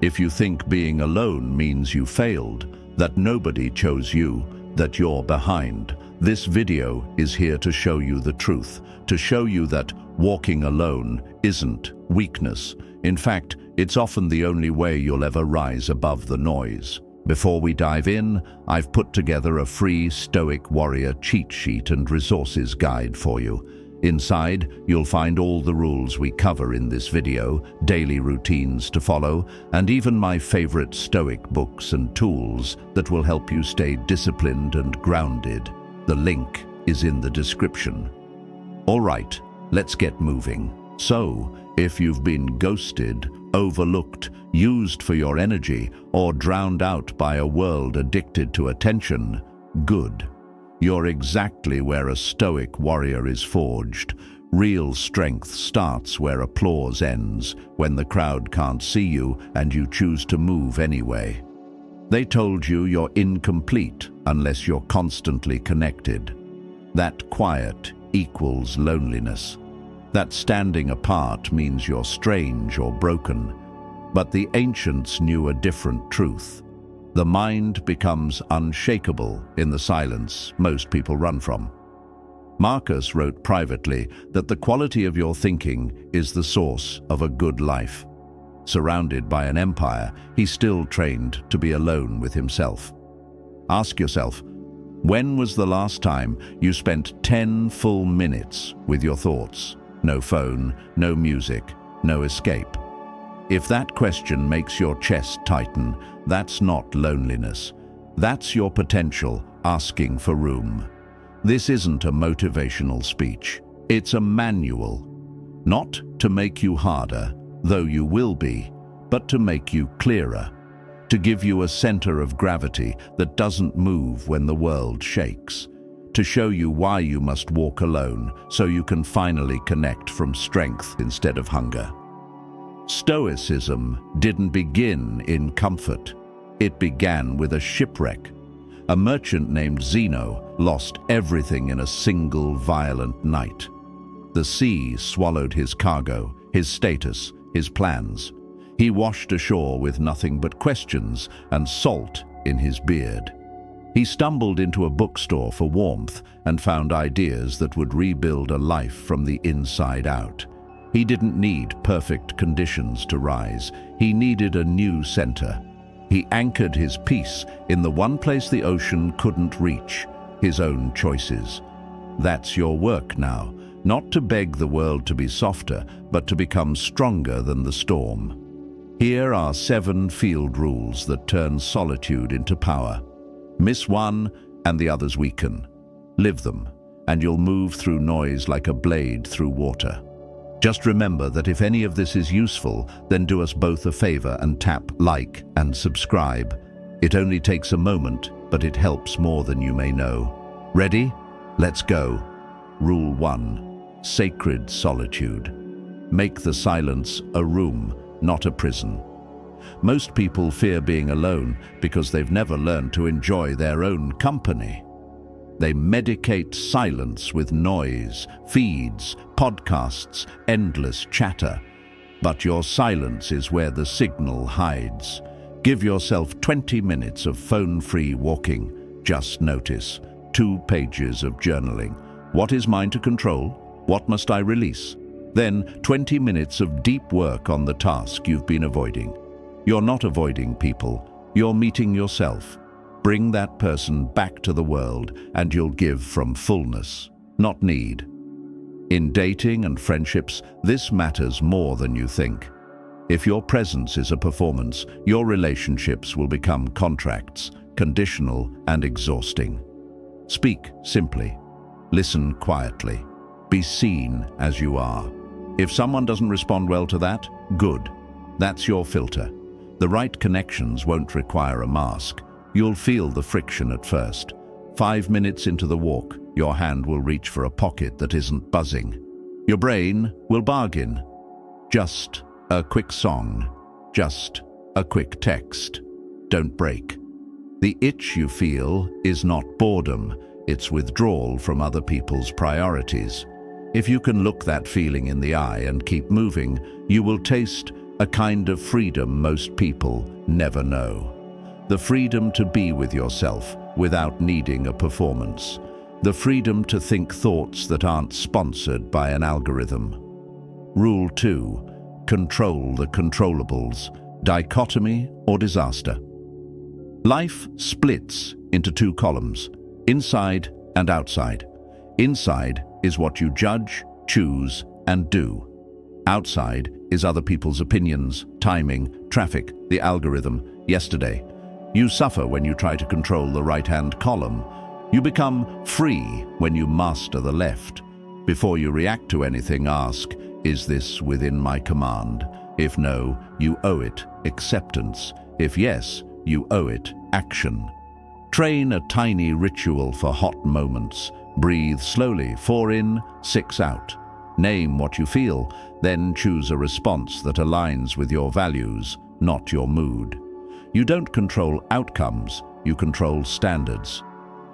If you think being alone means you failed, that nobody chose you, that you're behind, this video is here to show you the truth, to show you that walking alone isn't weakness. In fact, it's often the only way you'll ever rise above the noise. Before we dive in, I've put together a free Stoic Warrior cheat sheet and resources guide for you. Inside, you'll find all the rules we cover in this video, daily routines to follow, and even my favorite Stoic books and tools that will help you stay disciplined and grounded. The link is in the description. All right, let's get moving. So, if you've been ghosted, overlooked, used for your energy, or drowned out by a world addicted to attention, good. You're exactly where a Stoic warrior is forged. Real strength starts where applause ends, when the crowd can't see you and you choose to move anyway. They told you you're incomplete unless you're constantly connected. That quiet equals loneliness. That standing apart means you're strange or broken. But the ancients knew a different truth. The mind becomes unshakable in the silence most people run from. Marcus wrote privately that the quality of your thinking is the source of a good life. Surrounded by an empire, he still trained to be alone with himself. Ask yourself, when was the last time you spent 10 full minutes with your thoughts? No phone, no music, no escape. If that question makes your chest tighten, that's not loneliness. That's your potential asking for room. This isn't a motivational speech. It's a manual. Not to make you harder, though you will be, but to make you clearer. To give you a center of gravity that doesn't move when the world shakes. To show you why you must walk alone, so you can finally connect from strength instead of hunger. Stoicism didn't begin in comfort. It began with a shipwreck. A merchant named Zeno lost everything in a single violent night. The sea swallowed his cargo, his status, his plans. He washed ashore with nothing but questions and salt in his beard. He stumbled into a bookstore for warmth and found ideas that would rebuild a life from the inside out. He didn't need perfect conditions to rise. He needed a new center. He anchored his peace in the one place the ocean couldn't reach, his own choices. That's your work now, not to beg the world to be softer, but to become stronger than the storm. Here are 7 field rules that turn solitude into power. Miss one, and the others weaken. Live them, and you'll move through noise like a blade through water. Just remember that if any of this is useful, then do us both a favor and tap like and subscribe. It only takes a moment, but it helps more than you may know. Ready? Let's go. Rule 1. Sacred solitude. Make the silence a room, not a prison. Most people fear being alone because they've never learned to enjoy their own company. They medicate silence with noise, feeds, podcasts, endless chatter. But your silence is where the signal hides. Give yourself 20 minutes of phone-free walking. Just notice. 2 pages of journaling. What is mine to control? What must I release? Then 20 minutes of deep work on the task you've been avoiding. You're not avoiding people. You're meeting yourself. Bring that person back to the world, and you'll give from fullness, not need. In dating and friendships, this matters more than you think. If your presence is a performance, your relationships will become contracts, conditional and exhausting. Speak simply. Listen quietly. Be seen as you are. If someone doesn't respond well to that, good. That's your filter. The right connections won't require a mask. You'll feel the friction at first. 5 minutes into the walk, your hand will reach for a pocket that isn't buzzing. Your brain will bargain. Just a quick song. Just a quick text. Don't break. The itch you feel is not boredom. It's withdrawal from other people's priorities. If you can look that feeling in the eye and keep moving, you will taste a kind of freedom most people never know. The freedom to be with yourself without needing a performance. The freedom to think thoughts that aren't sponsored by an algorithm. Rule 2. Control the controllables. Dichotomy or disaster. Life splits into two columns, inside and outside. Inside is what you judge, choose, and do. Outside is other people's opinions, timing, traffic, the algorithm, yesterday. You suffer when you try to control the right-hand column. You become free when you master the left. Before you react to anything, ask, is this within my command? If no, you owe it acceptance. If yes, you owe it action. Train a tiny ritual for hot moments. Breathe slowly, 4 in, 6 out. Name what you feel, then choose a response that aligns with your values, not your mood. You don't control outcomes, you control standards.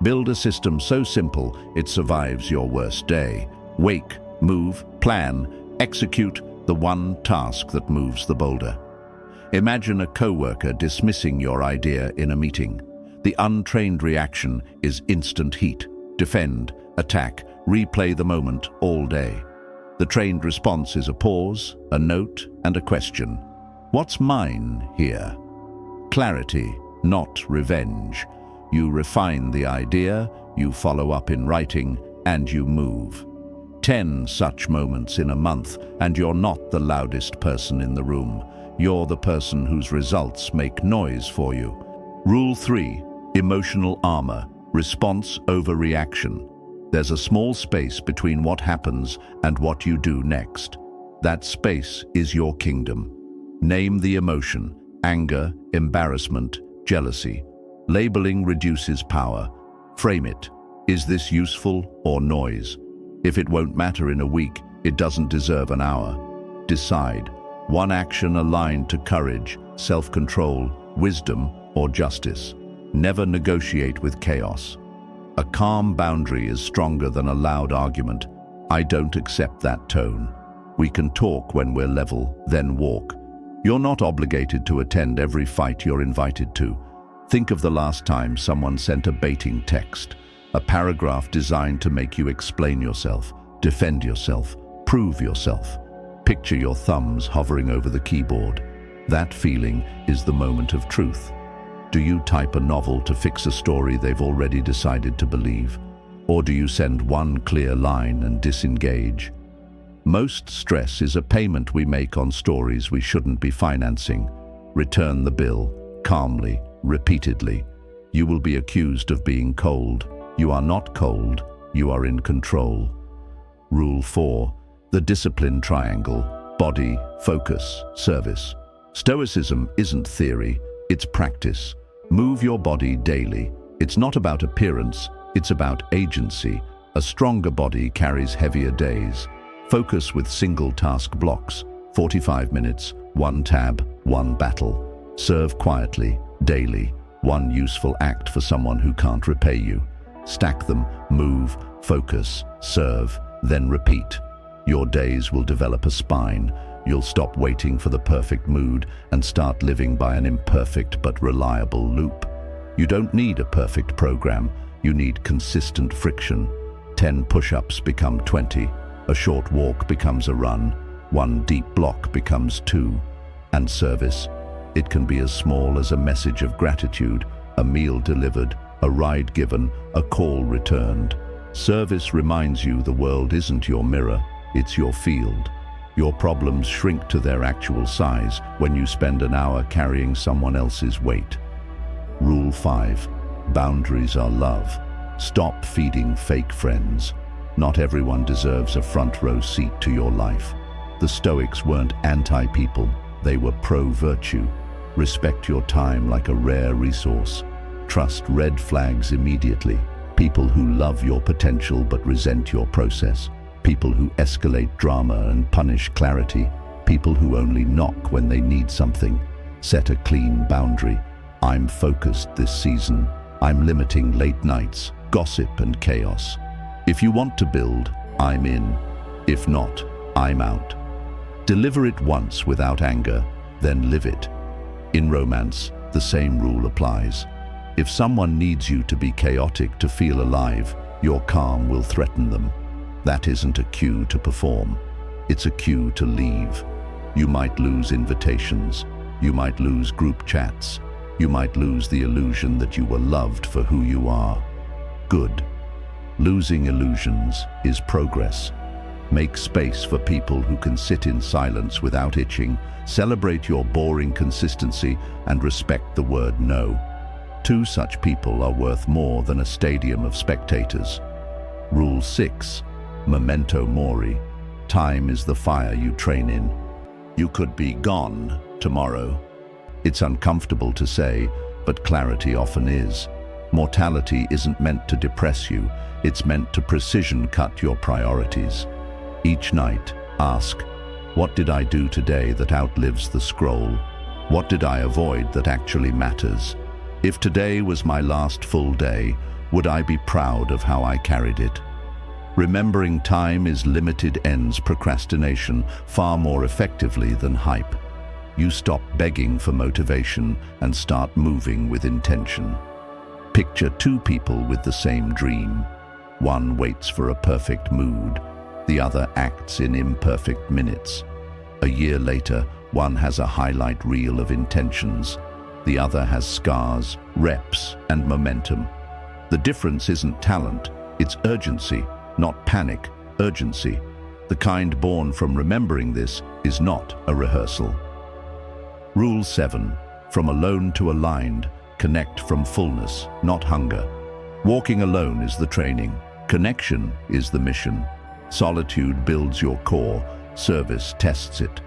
Build a system so simple it survives your worst day. Wake, move, plan, execute the one task that moves the boulder. Imagine a coworker dismissing your idea in a meeting. The untrained reaction is instant heat. Defend, attack, replay the moment all day. The trained response is a pause, a note, and a question. What's mine here? Clarity, not revenge. You refine the idea, you follow up in writing, and you move. 10 such moments in a month, and you're not the loudest person in the room. You're the person whose results make noise for you. Rule 3. Emotional armor. Response over reaction. There's a small space between what happens and what you do next. That space is your kingdom. Name the emotion: anger, embarrassment, jealousy. Labeling reduces power. Frame it. Is this useful or noise? If it won't matter in a week, it doesn't deserve an hour. Decide. One action aligned to courage, self-control, wisdom, or justice. Never negotiate with chaos. A calm boundary is stronger than a loud argument. I don't accept that tone. We can talk when we're level, then walk. You're not obligated to attend every fight you're invited to. Think of the last time someone sent a baiting text, a paragraph designed to make you explain yourself, defend yourself, prove yourself. Picture your thumbs hovering over the keyboard. That feeling is the moment of truth. Do you type a novel to fix a story they've already decided to believe? Or do you send one clear line and disengage? Most stress is a payment we make on stories we shouldn't be financing. Return the bill, calmly, repeatedly. You will be accused of being cold. You are not cold, you are in control. Rule 4. The discipline triangle. Body, focus, service. Stoicism isn't theory, it's practice. Move your body daily. It's not about appearance, it's about agency. A stronger body carries heavier days. Focus with single task blocks. 45 minutes, 1 tab, 1 battle. Serve quietly, daily. 1 useful act for someone who can't repay you. Stack them, move, focus, serve, then repeat. Your days will develop a spine. You'll stop waiting for the perfect mood and start living by an imperfect but reliable loop. You don't need a perfect program. You need consistent friction. 10 push-ups become 20. A short walk becomes a run. 1 deep block becomes 2. And service. It can be as small as a message of gratitude, a meal delivered, a ride given, a call returned. Service reminds you the world isn't your mirror, it's your field. Your problems shrink to their actual size when you spend an hour carrying someone else's weight. Rule 5. Boundaries are love. Stop feeding fake friends. Not everyone deserves a front row seat to your life. The Stoics weren't anti-people, they were pro-virtue. Respect your time like a rare resource. Trust red flags immediately. People who love your potential but resent your process. People who escalate drama and punish clarity. People who only knock when they need something. Set a clean boundary. I'm focused this season. I'm limiting late nights, gossip and chaos. If you want to build, I'm in. If not, I'm out. Deliver it once without anger. then live it. In romance, the same rule applies. If someone needs you to be chaotic to feel alive, your calm will threaten them. That isn't a cue to perform. It's a cue to leave. You might lose invitations. You might lose group chats. You might lose the illusion that you were loved for who you are. Good. Losing illusions is progress. Make space for people who can sit in silence without itching, celebrate your boring consistency, and respect the word no. Two such people are worth more than a stadium of spectators. Rule 6. Memento mori. Time is the fire you train in. You could be gone tomorrow. It's uncomfortable to say, but clarity often is. Mortality isn't meant to depress you, it's meant to precision cut your priorities. Each night, ask, what did I do today that outlives the scroll? What did I avoid that actually matters? If today was my last full day, would I be proud of how I carried it? Remembering time is limited ends procrastination far more effectively than hype. You stop begging for motivation and start moving with intention. Picture two people with the same dream. One waits for a perfect mood. The other acts in imperfect minutes. A year later, one has a highlight reel of intentions. The other has scars, reps, and momentum. The difference isn't talent, it's urgency, not panic, urgency. The kind born from remembering this is not a rehearsal. Rule 7. From alone to aligned, connect from fullness, not hunger. Walking alone is the training. Connection is the mission. Solitude builds your core, service tests it.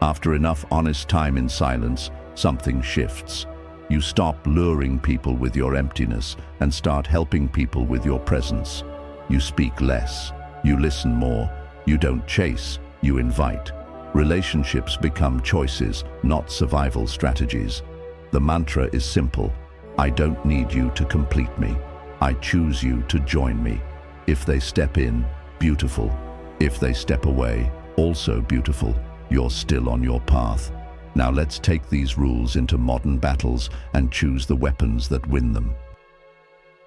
After enough honest time in silence, something shifts. You stop luring people with your emptiness and start helping people with your presence. You speak less, you listen more, you don't chase, you invite. Relationships become choices, not survival strategies. The mantra is simple. I don't need you to complete me. I choose you to join me. If they step in, beautiful. If they step away, also beautiful. You're still on your path. Now let's take these rules into modern battles and choose the weapons that win them.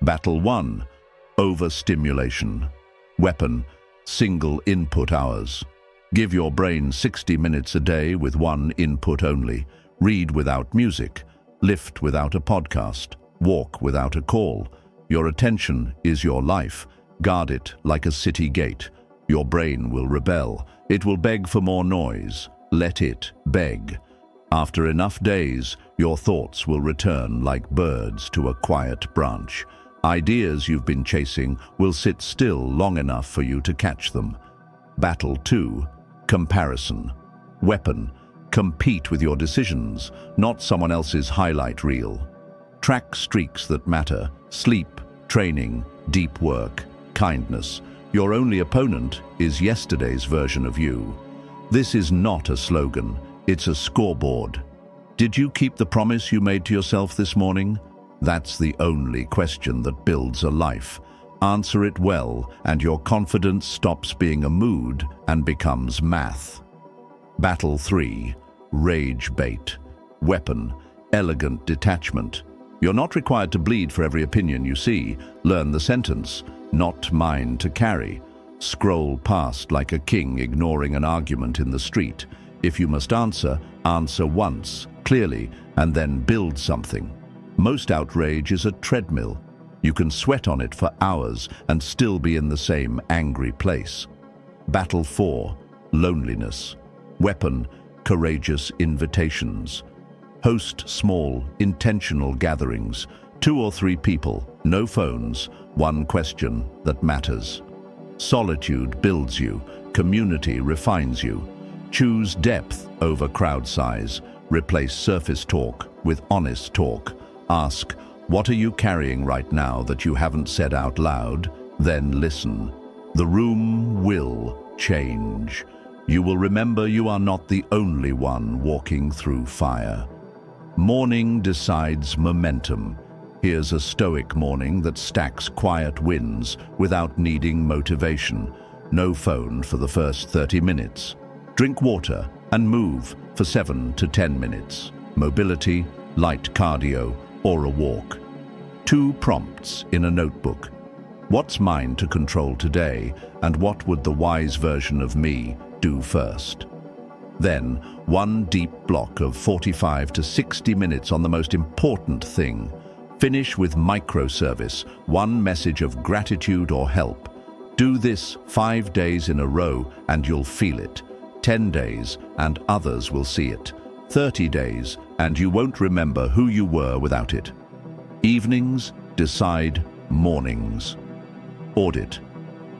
Battle 1. Overstimulation. Weapon: single input hours. Give your brain 60 minutes a day with one input only. Read without music. Lift without a podcast. Walk without a call. Your attention is your life. Guard it like a city gate. Your brain will rebel. It will beg for more noise. Let it beg. After enough days, your thoughts will return like birds to a quiet branch. Ideas you've been chasing will sit still long enough for you to catch them. Battle 2. Comparison. Weapon: compete with your decisions, not someone else's highlight reel. Track streaks that matter: sleep, training, deep work, kindness. Your only opponent is yesterday's version of you. This is not a slogan, it's a scoreboard. Did you keep the promise you made to yourself this morning? That's the only question that builds a life. Answer it well, and your confidence stops being a mood and becomes math. Battle 3. Rage bait. Weapon: elegant detachment. You're not required to bleed for every opinion you see. Learn the sentence: not mine to carry. Scroll past like a king ignoring an argument in the street. If you must answer, answer once, clearly, and then build something. Most outrage is a treadmill. You can sweat on it for hours and still be in the same angry place. Battle 4. Loneliness. Weapon: courageous invitations. Host small, intentional gatherings. 2 or 3 people, no phones, one question that matters. Solitude builds you, community refines you. Choose depth over crowd size. Replace surface talk with honest talk. Ask, what are you carrying right now that you haven't said out loud? Then listen. The room will change. You will remember you are not the only one walking through fire. Morning decides momentum. Here's a Stoic morning that stacks quiet wins without needing motivation. No phone for the first 30 minutes. Drink water and move for 7 to 10 minutes. Mobility, light cardio, or a walk. 2 prompts in a notebook. What's mine to control today, and what would the wise version of me do first? Then, 1 deep block of 45 to 60 minutes on the most important thing. Finish with microservice, 1 message of gratitude or help. Do this 5 days in a row and you'll feel it. 10 days and others will see it. 30 days and you won't remember who you were without it. Evenings decide mornings. Audit.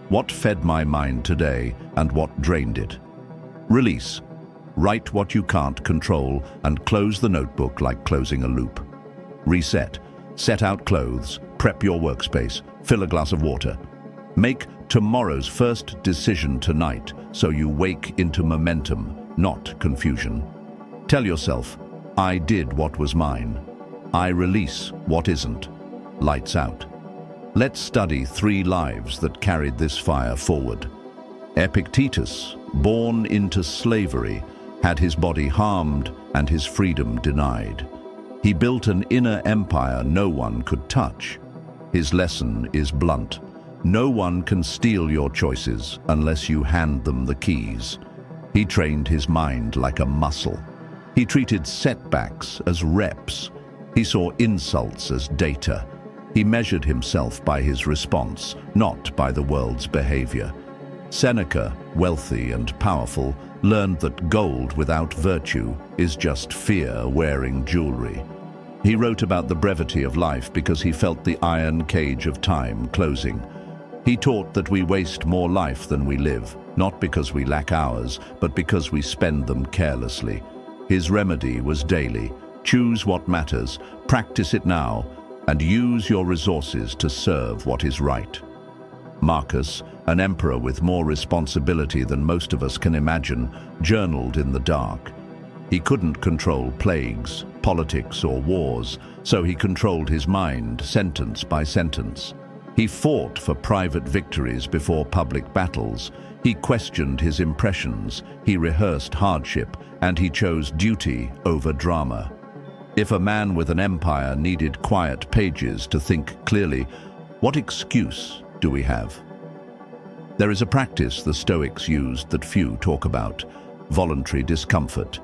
What fed my mind today and what drained it? Release. Write what you can't control and close the notebook like closing a loop. Reset. Set out clothes, prep your workspace, fill a glass of water. Make tomorrow's first decision tonight so you wake into momentum, not confusion. Tell yourself, I did what was mine. I release what isn't. Lights out. Let's study 3 lives that carried this fire forward. Epictetus, born into slavery, had his body harmed and his freedom denied. He built an inner empire no one could touch. His lesson is blunt. No one can steal your choices unless you hand them the keys. He trained his mind like a muscle. He treated setbacks as reps. He saw insults as data. He measured himself by his response, not by the world's behavior. Seneca, wealthy and powerful, learned that gold without virtue is just fear wearing jewelry. He wrote about the brevity of life because he felt the iron cage of time closing. He taught that we waste more life than we live, not because we lack hours, but because we spend them carelessly. His remedy was daily. Choose what matters, practice it now, and use your resources to serve what is right. Marcus, an emperor with more responsibility than most of us can imagine, journaled in the dark. He couldn't control plagues, politics, or wars, so he controlled his mind, sentence by sentence. He fought for private victories before public battles. He questioned his impressions, he rehearsed hardship, and he chose duty over drama. If a man with an empire needed quiet pages to think clearly, what excuse do we have? There is a practice the Stoics used that few talk about: voluntary discomfort.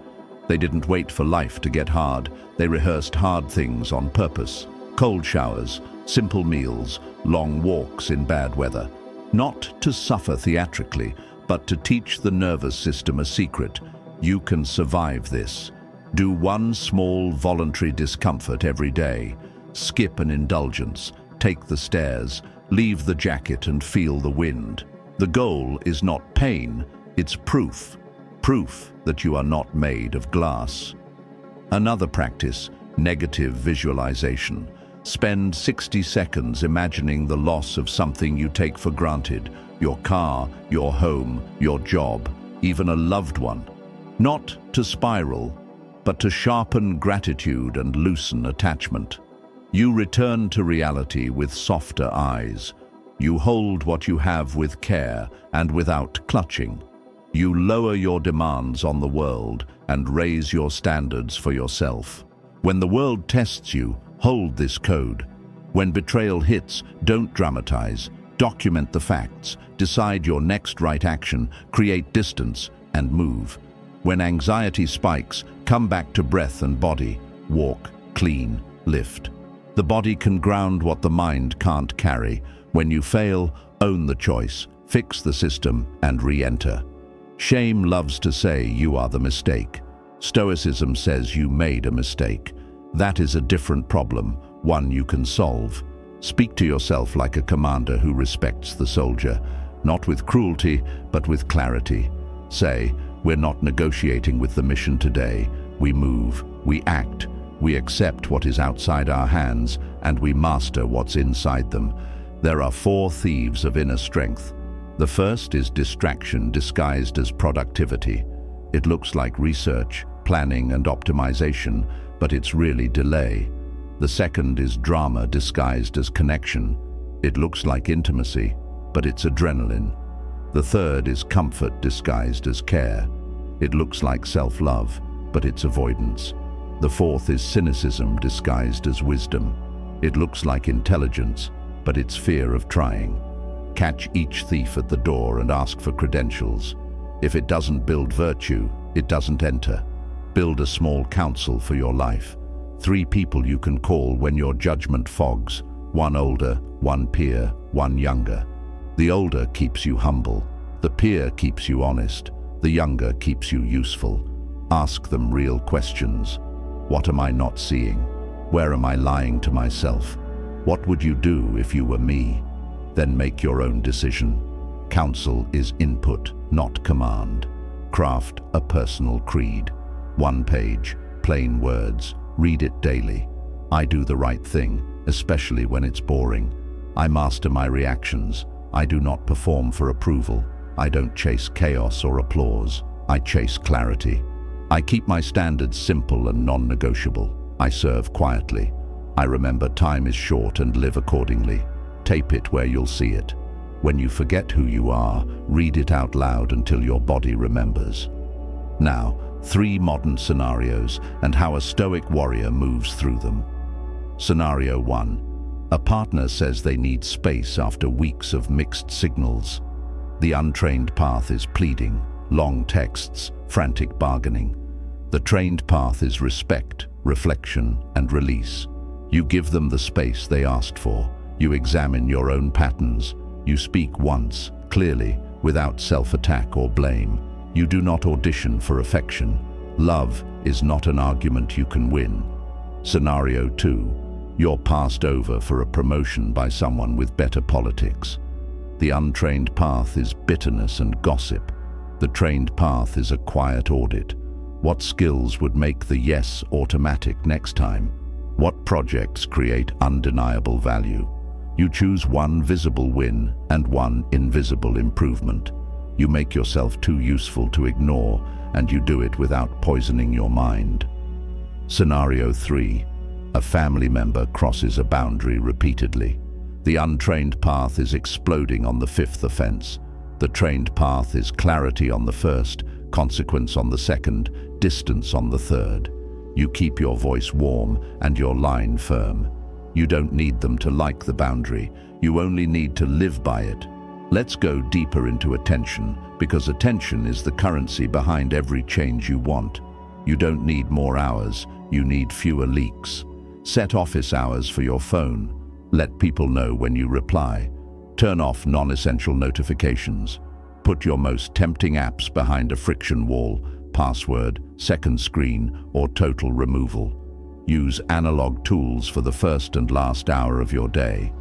They didn't wait for life to get hard. They rehearsed hard things on purpose. Cold showers, simple meals, long walks in bad weather. Not to suffer theatrically, but to teach the nervous system a secret. You can survive this. Do 1 small voluntary discomfort every day. Skip an indulgence. Take the stairs. Leave the jacket and feel the wind. The goal is not pain, it's proof. Proof that you are not made of glass. Another practice, negative visualization. Spend 60 seconds imagining the loss of something you take for granted: your car, your home, your job, even a loved one. Not to spiral, but to sharpen gratitude and loosen attachment. You return to reality with softer eyes. You hold what you have with care and without clutching. You lower your demands on the world and raise your standards for yourself. When the world tests you, hold this code. When betrayal hits, don't dramatize. Document the facts. Decide your next right action. Create distance and move. When anxiety spikes, come back to breath and body. Walk, clean, lift. The body can ground what the mind can't carry. When you fail, own the choice, fix the system, and re-enter. Shame loves to say you are the mistake. Stoicism says you made a mistake. That is a different problem, one you can solve. Speak to yourself like a commander who respects the soldier, not with cruelty, but with clarity. Say, we're not negotiating with the mission today. We move, we act, we accept what is outside our hands, and we master what's inside them. There are 4 thieves of inner strength. The first is distraction disguised as productivity. It looks like research, planning, and optimization, but it's really delay. The second is drama disguised as connection. It looks like intimacy, but it's adrenaline. The third is comfort disguised as care. It looks like self-love, but it's avoidance. The fourth is cynicism disguised as wisdom. It looks like intelligence, but it's fear of trying. Catch each thief at the door and ask for credentials. If it doesn't build virtue, it doesn't enter. Build a small council for your life. 3 people you can call when your judgment fogs. 1 older, 1 peer, 1 younger. The older keeps you humble. The peer keeps you honest. The younger keeps you useful. Ask them real questions. What am I not seeing? Where am I lying to myself? What would you do if you were me? Then make your own decision. Counsel is input, not command. Craft a personal creed. 1 page, plain words. Read it daily. I do the right thing, especially when it's boring. I master my reactions. I do not perform for approval. I don't chase chaos or applause. I chase clarity. I keep my standards simple and non-negotiable. I serve quietly. I remember time is short and live accordingly. Tape it where you'll see it. When you forget who you are, read it out loud until your body remembers. Now, 3 modern scenarios and how a Stoic warrior moves through them. Scenario 1. A partner says they need space after weeks of mixed signals. The untrained path is pleading, long texts, frantic bargaining. The trained path is respect, reflection, and release. You give them the space they asked for. You examine your own patterns. You speak once, clearly, without self-attack or blame. You do not audition for affection. Love is not an argument you can win. Scenario 2. You're passed over for a promotion by someone with better politics. The untrained path is bitterness and gossip. The trained path is a quiet audit. What skills would make the yes automatic next time? What projects create undeniable value? You choose 1 visible win and 1 invisible improvement. You make yourself too useful to ignore, and you do it without poisoning your mind. Scenario 3. A family member crosses a boundary repeatedly. The untrained path is exploding on the 5th offense. The trained path is clarity on the 1st, consequence on the 2nd, distance on the 3rd. You keep your voice warm and your line firm. You don't need them to like the boundary. You only need to live by it. Let's go deeper into attention, because attention is the currency behind every change you want. You don't need more hours, you need fewer leaks. Set office hours for your phone. Let people know when you reply. Turn off non-essential notifications. Put your most tempting apps behind a friction wall, password, second screen, or total removal. Use analog tools for the first and last hour of your day.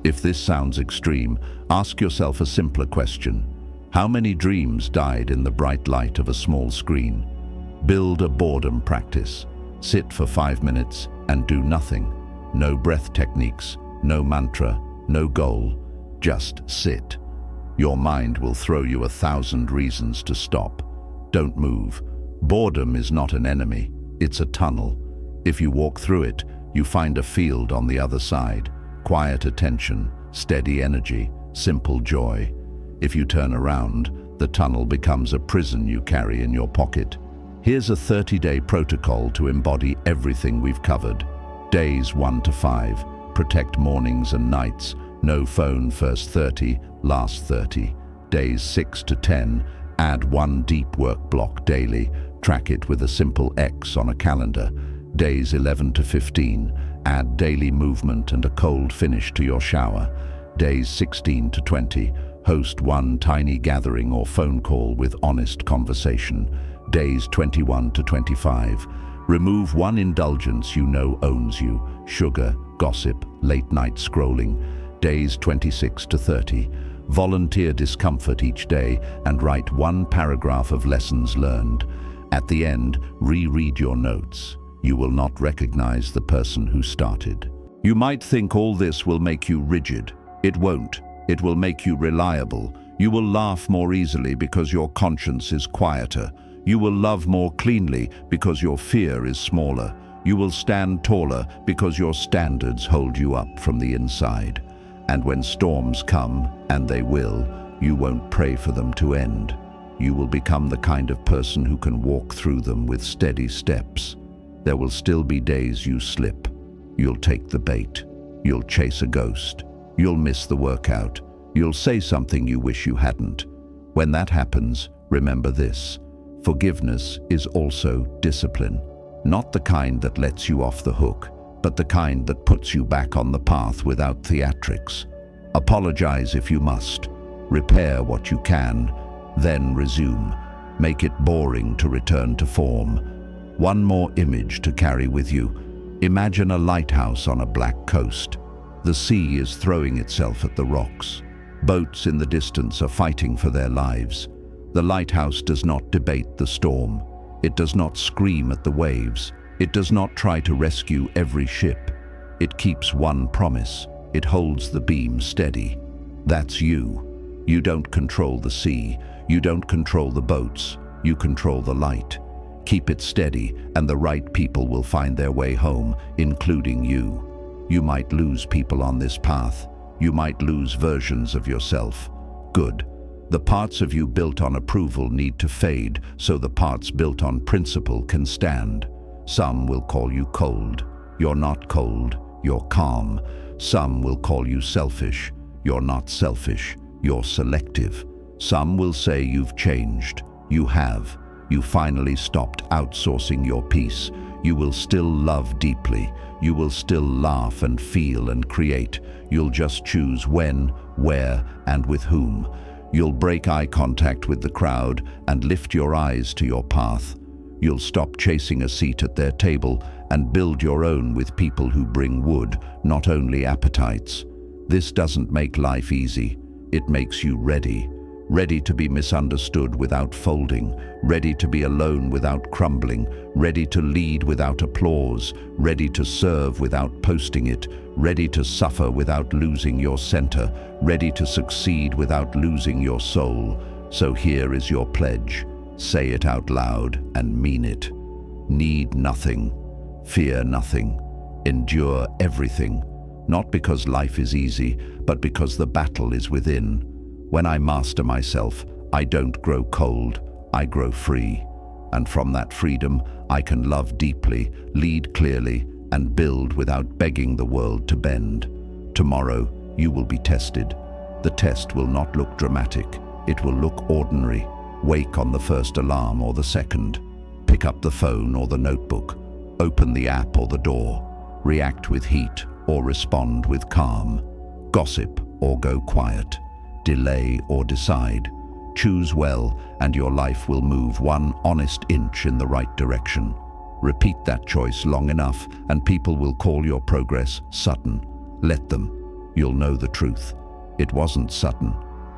If this sounds extreme, ask yourself a simpler question. How many dreams died in the bright light of a small screen? Build a boredom practice. Sit for 5 minutes and do nothing. No breath techniques, no mantra, no goal. Just sit. Your mind will throw you 1,000 reasons to stop. Don't move. Boredom is not an enemy, it's a tunnel. If you walk through it, you find a field on the other side. Quiet attention, steady energy, simple joy. If you turn around, the tunnel becomes a prison you carry in your pocket. Here's a 30-day protocol to embody everything we've covered. Days 1 to 5. Protect mornings and nights. No phone first 30, last 30. Days 6 to 10. Add 1 deep work block daily. Track it with a simple X on a calendar. Days 11 to 15. Add daily movement and a cold finish to your shower. Days 16 to 20. Host 1 tiny gathering or phone call with honest conversation. Days 21 to 25. Remove 1 indulgence you know owns you. Sugar, gossip, late-night scrolling. Days 26 to 30. Volunteer discomfort each day and write 1 paragraph of lessons learned. At the end, reread your notes. You will not recognize the person who started. You might think all this will make you rigid. It won't. It will make you reliable. You will laugh more easily because your conscience is quieter. You will love more cleanly because your fear is smaller. You will stand taller because your standards hold you up from the inside. And when storms come, and they will, you won't pray for them to end. you will become the kind of person who can walk through them with steady steps. There will still be days you slip. You'll take the bait. You'll chase a ghost. You'll miss the workout. You'll say something you wish you hadn't. When that happens, remember this: forgiveness is also discipline. Not the kind that lets you off the hook, but the kind that puts you back on the path without theatrics. Apologize if you must. Repair what you can, then resume. Make it boring to return to form. One more image to carry with you. Imagine a lighthouse on a black coast. The sea is throwing itself at the rocks. Boats in the distance are fighting for their lives. The lighthouse does not debate the storm. It does not scream at the waves. It does not try to rescue every ship. It keeps one promise. It holds the beam steady. That's you. You don't control the sea. You don't control the boats. You control the light. Keep it steady, and the right people will find their way home, including you. You might lose people on this path. You might lose versions of yourself. Good. The parts of you built on approval need to fade, so the parts built on principle can stand. Some will call you cold. You're not cold. You're calm. Some will call you selfish. You're not selfish. You're selective. Some will say you've changed. You have. You finally stopped outsourcing your peace. You will still love deeply. You will still laugh and feel and create. You'll just choose when, where, and with whom. You'll break eye contact with the crowd and lift your eyes to your path. You'll stop chasing a seat at their table and build your own with people who bring wood, not only appetites. This doesn't make life easy. It makes you ready. Ready to be misunderstood without folding, ready to be alone without crumbling, ready to lead without applause, ready to serve without posting it, ready to suffer without losing your center, ready to succeed without losing your soul. So here is your pledge. Say it out loud and mean it. Need nothing. Fear nothing. Endure everything. Not because life is easy, but because the battle is within. When I master myself, I don't grow cold, I grow free. And from that freedom, I can love deeply, lead clearly, and build without begging the world to bend. Tomorrow, you will be tested. The test will not look dramatic. It will look ordinary. Wake on the first alarm or the second. Pick up the phone or the notebook. Open the app or the door. React with heat or respond with calm. Gossip or go quiet. Delay or decide. Choose well, and your life will move one honest inch in the right direction. Repeat that choice long enough, and people will call your progress sudden. Let them. You'll know the truth. It wasn't sudden.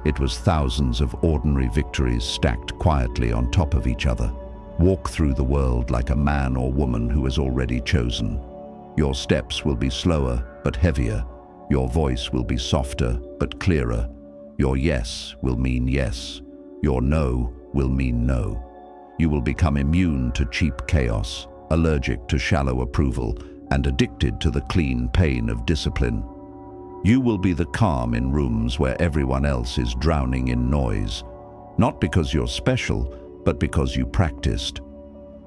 It was thousands of ordinary victories stacked quietly on top of each other. Walk through the world like a man or woman who has already chosen. Your steps will be slower, but heavier. Your voice will be softer, but clearer. Your yes will mean yes. Your no will mean no. You will become immune to cheap chaos, allergic to shallow approval, and addicted to the clean pain of discipline. You will be the calm in rooms where everyone else is drowning in noise, not because you're special, but because you practiced.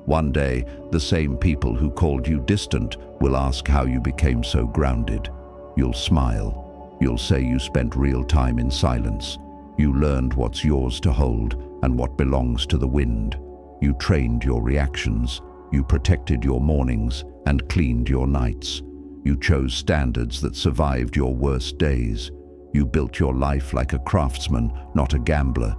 One day, the same people who called you distant will ask how you became so grounded. You'll smile. You'll say you spent real time in silence. You learned what's yours to hold and what belongs to the wind. You trained your reactions. You protected your mornings and cleaned your nights. You chose standards that survived your worst days. You built your life like a craftsman, not a gambler.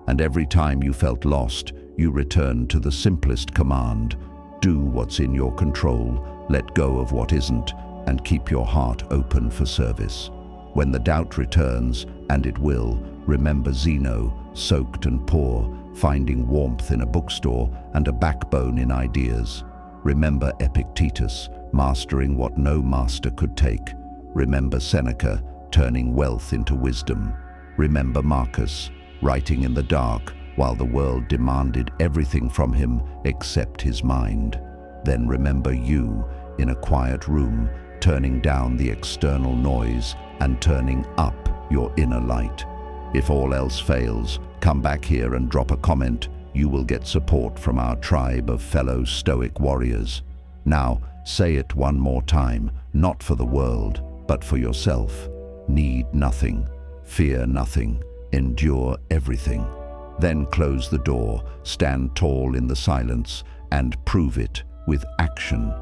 And every time you felt lost, you returned to the simplest command. Do what's in your control, let go of what isn't, and keep your heart open for service. When the doubt returns, and it will, remember Zeno, soaked and poor, finding warmth in a bookstore and a backbone in ideas. Remember Epictetus, mastering what no master could take. Remember Seneca, turning wealth into wisdom. Remember Marcus, writing in the dark while the world demanded everything from him except his mind. Then remember you, in a quiet room, turning down the external noise and turning up your inner light. If all else fails, come back here and drop a comment. You will get support from our tribe of fellow Stoic warriors. Now, say it one more time, not for the world, but for yourself. Need nothing, fear nothing, endure everything. Then close the door, stand tall in the silence, and prove it with action.